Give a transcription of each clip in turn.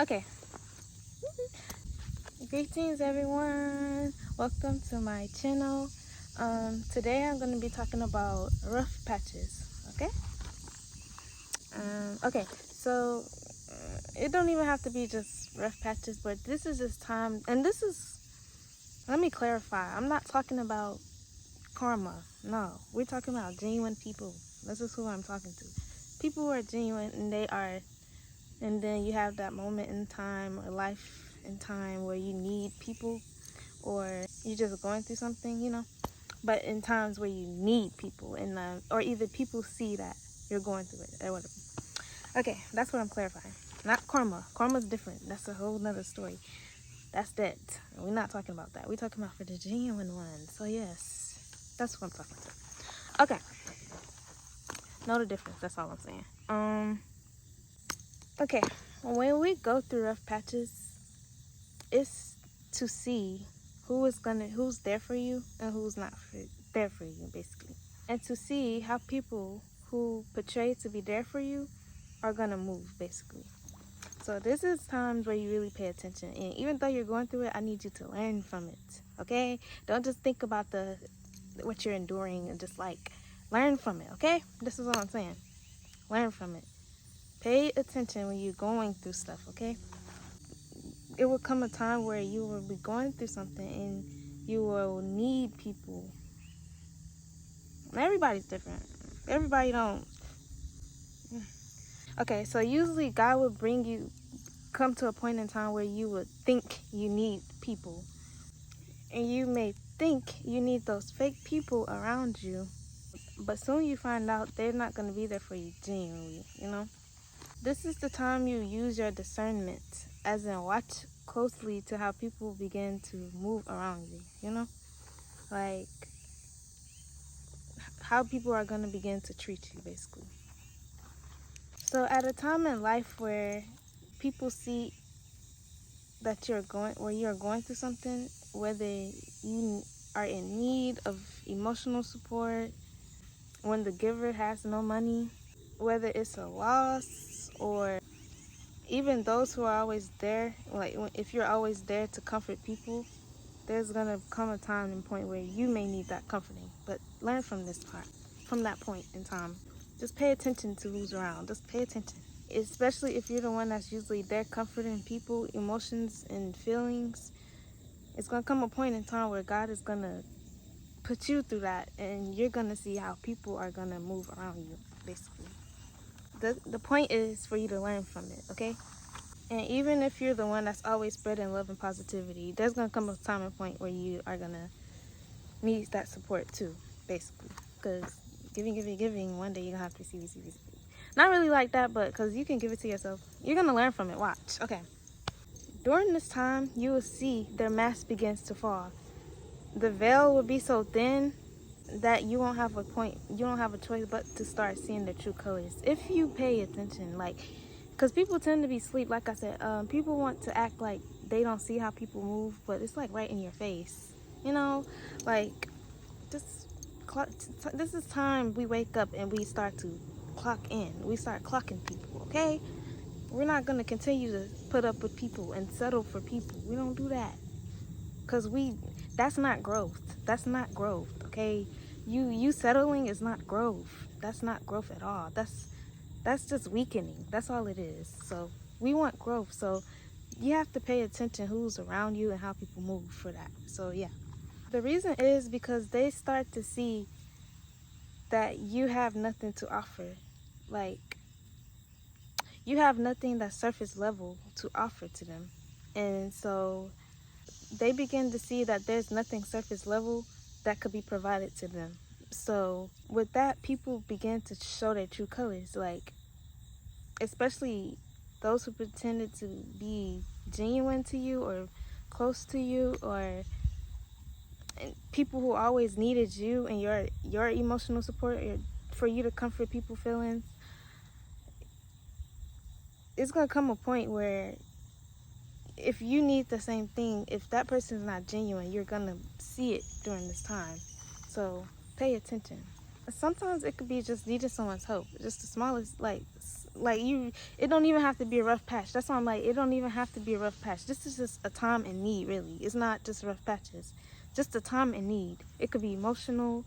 Okay. Greetings, everyone. Welcome to my channel. Today I'm going to be talking about rough patches. Okay. So it don't even have to be just rough patches, but this is just time, and this is. Let me clarify. I'm not talking about karma. No, we're talking about genuine people. This is who I'm talking to. People who are genuine, and they are. And then you have that moment in time or life in time where you need people, or you're just going through something. But in times where you need people, and or either people see that you're going through it or whatever. Okay, that's what I'm clarifying. Not karma. Karma's different. That's a whole nother story. That's dead. We're not talking about that. We're talking about for the genuine ones. So yes, that's what I'm talking to. Okay, know the difference. That's all I'm saying. Okay, when we go through rough patches, it's to see who's there for you and who's not there for you, basically, and to see how people who portray to be there for you are gonna move, basically. So this is times where you really pay attention, and even though you're going through it, I need you to learn from it. Okay, don't just think about what you're enduring and just like learn from it. Okay, this is all I'm saying. Learn from it. Pay attention when you're going through stuff. Okay, it will come a time where you will be going through something and you will need people. Everybody's different. Everybody don't. Okay, so usually God will come to a point in time where you would think you need people. And you may think you need those fake people around you, but soon you find out they're not going to be there for you genuinely. This is the time you use your discernment, as in watch closely to how people begin to move around you. Like how people are going to begin to treat you, basically. So at a time in life where people see that you're going through something, whether you are in need of emotional support, when the giver has no money, whether it's a loss, or even those who are always there, like if you're always there to comfort people, there's gonna come a time and point where you may need that comforting. But learn from this part, from that point in time. Just pay attention to who's around. Just pay attention. Especially if you're the one that's usually there comforting people, emotions and feelings. It's gonna come a point in time where God is gonna put you through that, and you're gonna see how people are gonna move around you, basically. The point is for you to learn from it, okay? And even if you're the one that's always spreading love and positivity, there's gonna come a time and point where you are gonna need that support too, basically. Because giving, one day you're gonna have to receive. Not really like that, but because you can give it to yourself. You're gonna learn from it. Watch. Okay. During this time, you will see their mask begins to fall. The veil will be so thin that you don't have a choice but to start seeing their true colors if you pay attention. Like, because people tend to be asleep. Like I said, people want to act like they don't see how people move, but it's like right in your face. Like just this is time we wake up and we start to clock in. We start clocking people. Okay, we're not gonna continue to put up with people and settle for people. We don't do that, because that's not growth. That's not growth. Okay, you settling is not growth. That's not growth at all. That's just weakening. That's all it is. So we want growth. So you have to pay attention who's around you and how people move for that. So yeah, the reason is because they start to see that you have nothing to offer. Like, you have nothing that's surface level to offer to them, and so they begin to see that there's nothing surface level that could be provided to them. So with that, people begin to show their true colors, like especially those who pretended to be genuine to you or close to you, or people who always needed you and your emotional support, for you to comfort people feelings. It's gonna come a point where if you need the same thing, if that person is not genuine, you're gonna see it during this time. So pay attention. Sometimes it could be just needing someone's help. Just the smallest, like you. It don't even have to be a rough patch. That's why I'm like, it don't even have to be a rough patch. This is just a time in need, really. It's not just rough patches. Just a time in need. It could be emotional,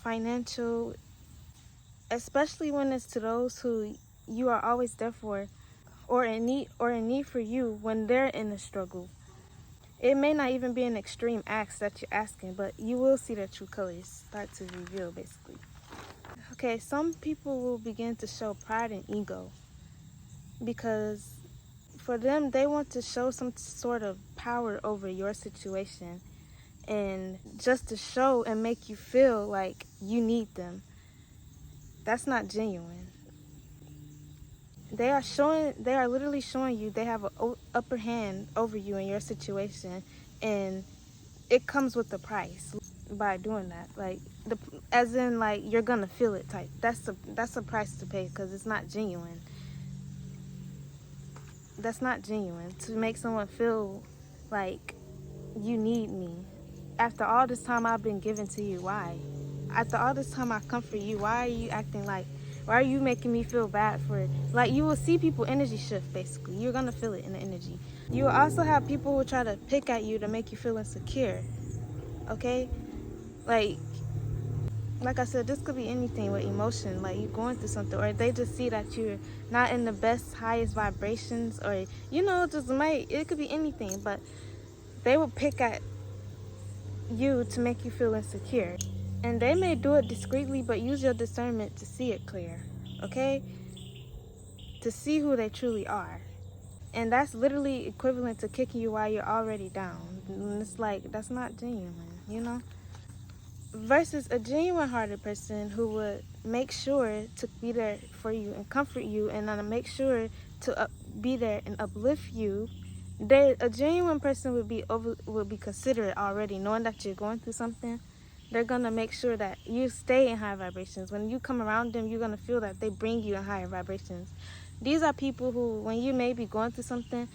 financial, especially when it's to those who you are always there for, or in need for you when they're in a struggle. It may not even be an extreme ask that you're asking, but you will see their true colors start to reveal, basically. Okay, some people will begin to show pride and ego because for them, they want to show some sort of power over your situation and just to show and make you feel like you need them. That's not genuine. They are literally showing you they have an upper hand over you in your situation, and it comes with a price by doing that. Like as in like you're gonna feel it type. That's a price to pay because it's not genuine. That's not genuine to make someone feel like you need me. After all this time I've been given to you, why? After all this time I come for you, why are you acting like, why are you making me feel bad for it? Like you will see people energy shift basically. You're gonna feel it in the energy. You will also have people who try to pick at you to make you feel insecure. Okay? Like I said, this could be anything with emotion, like you going through something, or they just see that you're not in the best, highest vibrations, or just it could be anything, but they will pick at you to make you feel insecure. And they may do it discreetly, but use your discernment to see it clear, okay? To see who they truly are. And that's literally equivalent to kicking you while you're already down. And it's like, that's not genuine. Versus a genuine hearted person who would make sure to be there for you and comfort you and make sure to be there and uplift you. A genuine person would be considerate already, knowing that you're going through something. They're gonna make sure that you stay in high vibrations. When you come around them, you're gonna feel that they bring you in higher vibrations. These are people who, when you may be going through something,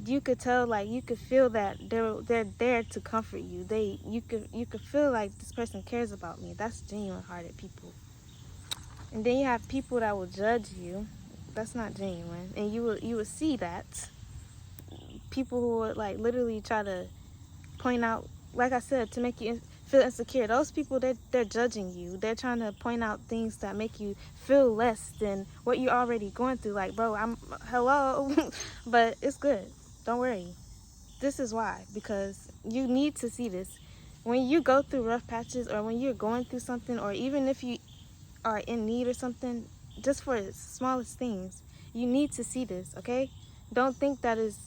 you could tell, like you could feel that they're there to comfort you. You could feel like this person cares about me. That's genuine hearted people. And then you have people that will judge you. That's not genuine. And you will see that people who would like literally try to point out, like I said, to make you feel insecure. Those people, they're judging you. They're trying to point out things that make you feel less than what you're already going through. Like, bro, I'm hello, but it's good. Don't worry. This is why, because you need to see this. When you go through rough patches, or when you're going through something, or even if you are in need or something, just for the smallest things, you need to see this, okay? Don't think that is,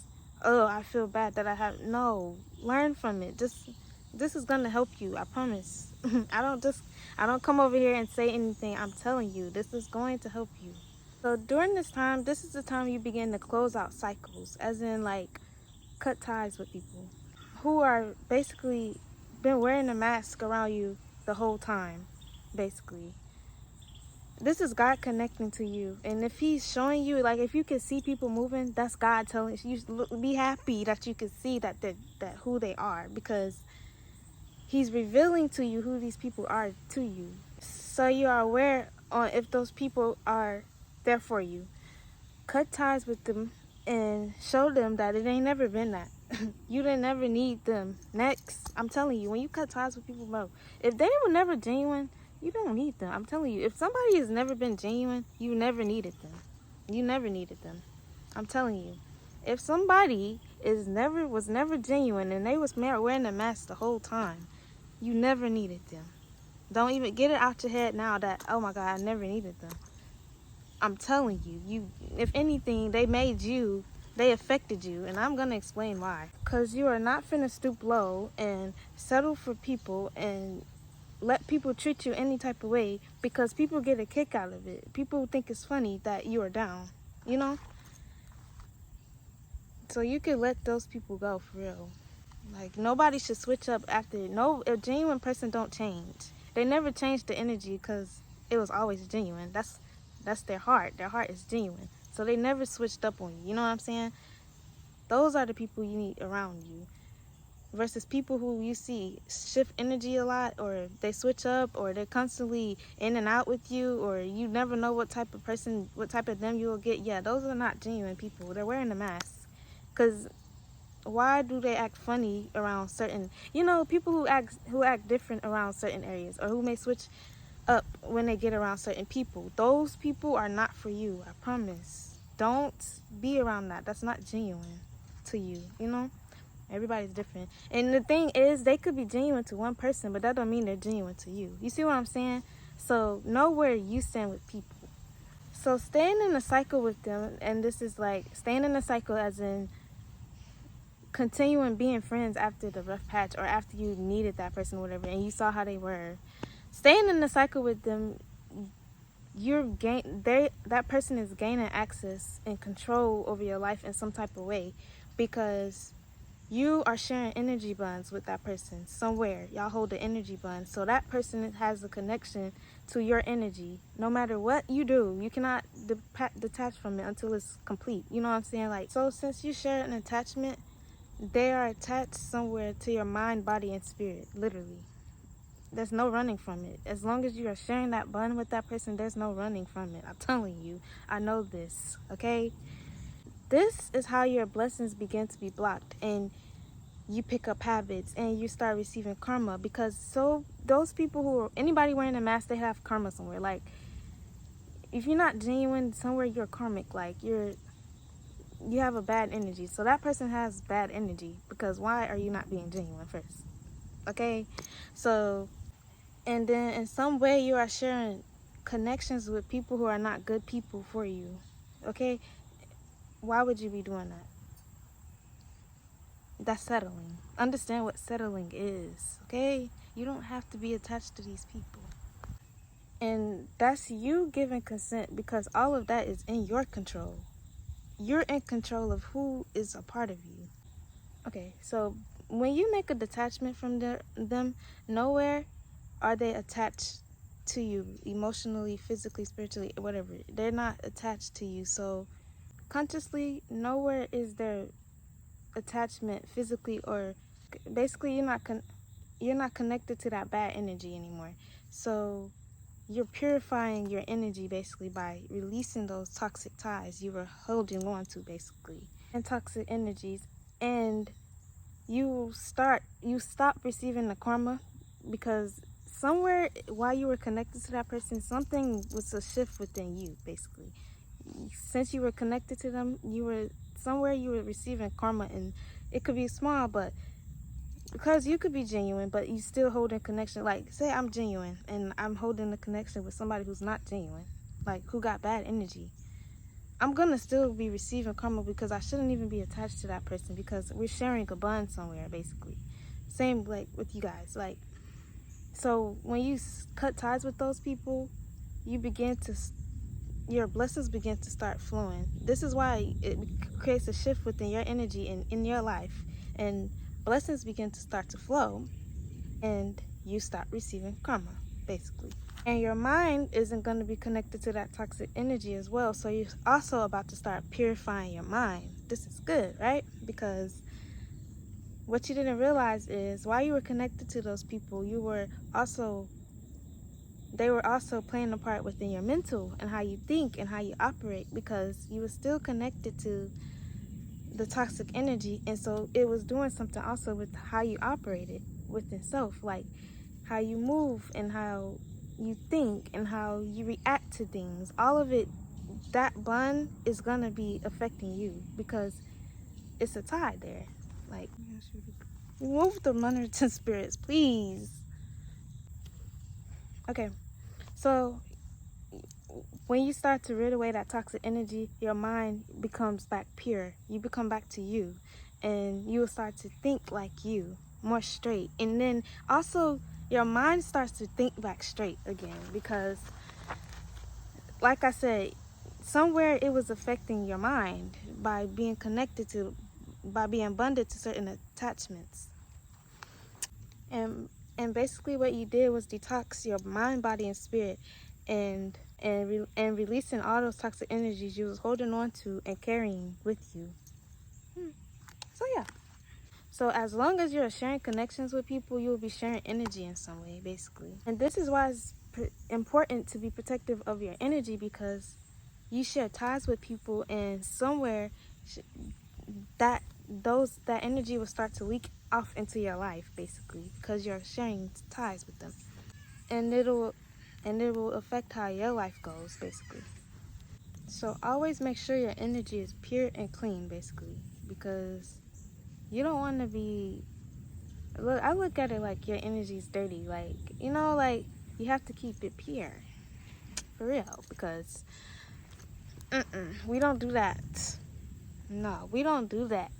oh, I feel bad that I have. No, learn from it. This is gonna help you, I promise. I don't come over here and say anything. I'm telling you, this is going to help you. So during this time, this is the time you begin to close out cycles, as in like cut ties with people who are basically been wearing a mask around you the whole time, basically. This is God connecting to you. And if he's showing you, like if you can see people moving, that's God telling you, be happy that you can see that who they are, because he's revealing to you who these people are to you. So you are aware on if those people are there for you. Cut ties with them and show them that it ain't never been that. You didn't never need them. Next, I'm telling you, when you cut ties with people, bro, if they were never genuine, you don't need them. I'm telling you, if somebody has never been genuine, you never needed them. You never needed them. I'm telling you. If somebody was never genuine and they was wearing a mask the whole time, you never needed them. Don't even get it out your head now that, oh my God, I never needed them. I'm telling you, if anything, they affected you, and I'm gonna explain why. Cause you are not finna stoop low and settle for people and let people treat you any type of way, because people get a kick out of it. People think it's funny that you are down, you know? So you could let those people go for real. Like nobody should switch up after. No, a genuine person don't change. They never change the energy because it was always genuine. That's their heart. Their heart is genuine. So they never switched up on you. You know what I'm saying? Those are the people you need around you. versus people who you see shift energy a lot, or they switch up, or they're constantly in and out with you, or you never know what type of person, what type of them you will get. Yeah, those are not genuine people. They're wearing a mask. Because why do they act funny around certain, people who act different around certain areas, or who may switch up when they get around certain people? Those people are not for you, I promise. Don't be around that. That's not genuine to you. Everybody's different. And the thing is, they could be genuine to one person, but that don't mean they're genuine to you. You see what I'm saying? So know where you stand with people. So staying in a cycle with them, and this is like staying in a cycle as in continuing being friends after the rough patch, or after you needed that person or whatever, and you saw how they were. Staying in the cycle with them, that person is gaining access and control over your life in some type of way, because you are sharing energy bonds with that person somewhere. Y'all hold the energy bond. So that person has a connection to your energy. No matter what you do, you cannot detach from it until it's complete. You know what I'm saying? Like, so since you share an attachment, they are attached somewhere to your mind, body, and spirit. Literally. There's no running from it. As long as you are sharing that bond with that person, there's no running from it. I'm telling you. I know this. Okay? This is how your blessings begin to be blocked, and you pick up habits, and you start receiving karma. Because those people anybody wearing a mask, they have karma somewhere. Like, if you're not genuine, somewhere you're karmic. Like, you have a bad energy. So that person has bad energy, because why are you not being genuine first? Okay? So, and then in some way you are sharing connections with people who are not good people for you. Okay? Why would you be doing that? That's settling. Understand what settling is, okay? You don't have to be attached to these people. And that's you giving consent, because all of that is in your control. You're in control of who is a part of you. Okay, so when you make a detachment from them, nowhere are they attached to you emotionally, physically, spiritually, whatever. They're not attached to you. So consciously, nowhere is there attachment physically, or basically you're not connected to that bad energy anymore. So you're purifying your energy basically by releasing those toxic ties you were holding on to, basically, and toxic energies. And you stop receiving the karma, because somewhere while you were connected to that person, something was a shift within you, basically. Since you were connected to them, you were receiving karma, and it could be small, but because you could be genuine, but you still hold a connection. Like, say I'm genuine and I'm holding a connection with somebody who's not genuine, like who got bad energy. I'm gonna still be receiving karma, because I shouldn't even be attached to that person, because we're sharing a bond somewhere, basically. Same like with you guys. Like, so when you cut ties with those people, your blessings begin to start flowing. This is why it creates a shift within your energy and in your life, and blessings begin to start to flow, and you start receiving karma, basically. And your mind isn't going to be connected to that toxic energy as well, so you're also about to start purifying your mind. This is good, right? Because what you didn't realize is, while you were connected to those people, they were also playing a part within your mental and how you think and how you operate, because you were still connected to the toxic energy. And so it was doing something also with how you operated within self, like how you move and how you think and how you react to things. All of it, that bond is gonna be affecting you, because it's a tie there. Like, move the monitoring spirits, please. Okay, so when you start to rid away that toxic energy, your mind becomes back pure. You become back to you, and you will start to think like you, more straight. And then also your mind starts to think back straight again, because like I said, somewhere it was affecting your mind by being bonded to certain attachments. And basically what you did was detox your mind, body, and spirit, and releasing all those toxic energies you was holding on to and carrying with you. So yeah. So as long as you're sharing connections with people, you'll be sharing energy in some way, basically. And this is why it's important to be protective of your energy, because you share ties with people, and somewhere that energy will start to leak off into your life, basically, because you're sharing ties with them, and it will affect how your life goes, basically. So always make sure your energy is pure and clean, basically, because you don't want to be. Look, I look at it like your energy is dirty, like, like you have to keep it pure, for real, because we don't do that. No, we don't do that.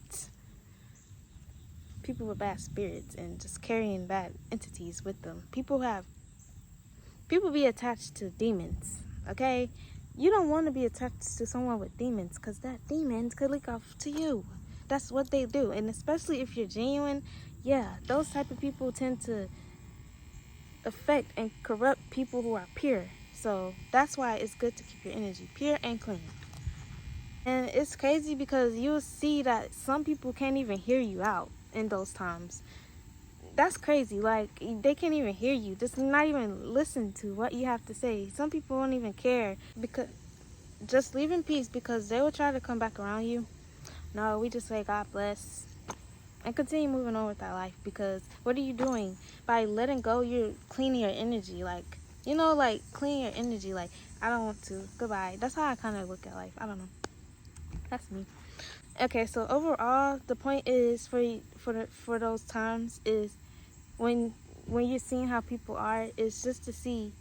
People with bad spirits and just carrying bad entities with them. People be attached to demons, okay? You don't want to be attached to someone with demons, because that demons could leak off to you. That's what they do. And especially if you're genuine, yeah, those type of people tend to affect and corrupt people who are pure. So that's why it's good to keep your energy pure and clean. And it's crazy because you'll see that some people can't even hear you out in those times. That's crazy. Like, they can't even hear you. Just not even listen to what you have to say. Some people won't even care, because just leave in peace, because they will try to come back around you. No, we just say God bless and continue moving on with our life, because what are you doing? By letting go, you're cleaning your energy. Like, like clean your energy. Like, I don't want to. Goodbye. That's how I kind of look at life. I don't know. That's me. Okay, so overall, the point is for those times is when you're seeing how people are, is just to see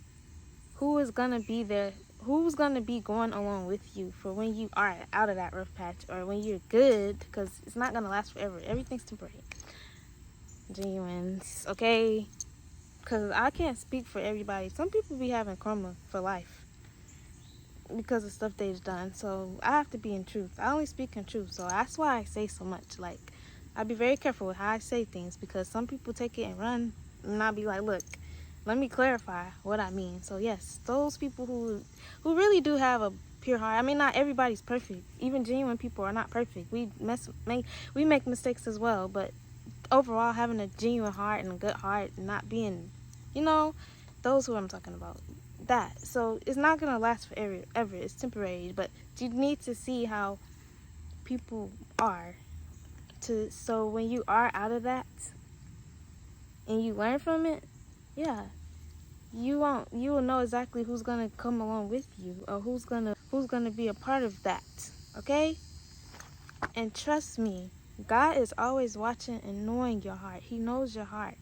who is gonna be there, who's gonna be going along with you for when you are out of that rough patch, or when you're good, because it's not gonna last forever. Everything's temporary. Genuines, okay? Because I can't speak for everybody. Some people be having karma for life because of stuff they've done. So I have to be in truth. I only speak in truth. So that's why I say so much. Like, I be very careful with how I say things, because some people take it and run, and I'll be like, look, let me clarify what I mean. So yes, those people who really do have a pure heart. I mean, not everybody's perfect. Even genuine people are not perfect. We make mistakes as well. But overall, having a genuine heart and a good heart, and not being, those who I'm talking about. That. So it's not gonna last forever. Ever. It's temporary. But you need to see how people are. So when you are out of that and you learn from it, yeah, you will know exactly who's gonna come along with you, or who's gonna be a part of that. Okay? And trust me, God is always watching and knowing your heart. He knows your heart.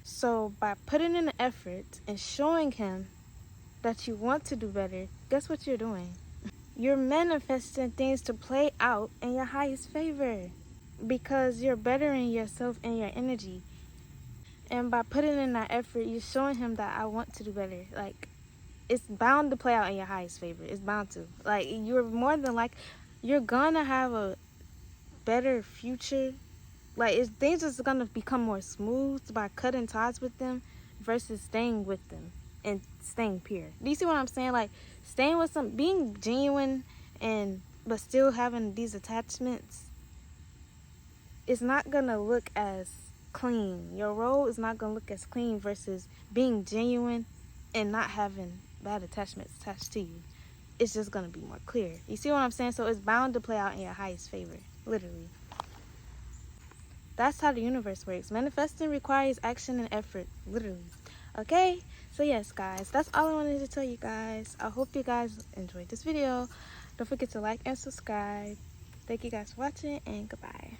So by putting in the effort and showing him that you want to do better, guess what you're doing? You're manifesting things to play out in your highest favor, because you're bettering yourself and your energy. And by putting in that effort, you're showing him that I want to do better. Like, it's bound to play out in your highest favor. It's bound to. Like, you're gonna have a better future. Like, things just gonna become more smooth by cutting ties with them versus staying with them and staying pure. Do you see what I'm saying? Like, staying with being genuine, but still having these attachments, it's not gonna look as clean. Your role is not gonna look as clean versus being genuine and not having bad attachments attached to you. It's just gonna be more clear. You see what I'm saying? So it's bound to play out in your highest favor, literally. That's how the universe works. Manifesting requires action and effort, literally. Okay? So yes, guys, that's all I wanted to tell you guys. I hope you guys enjoyed this video. Don't forget to like and subscribe. Thank you guys for watching, and goodbye.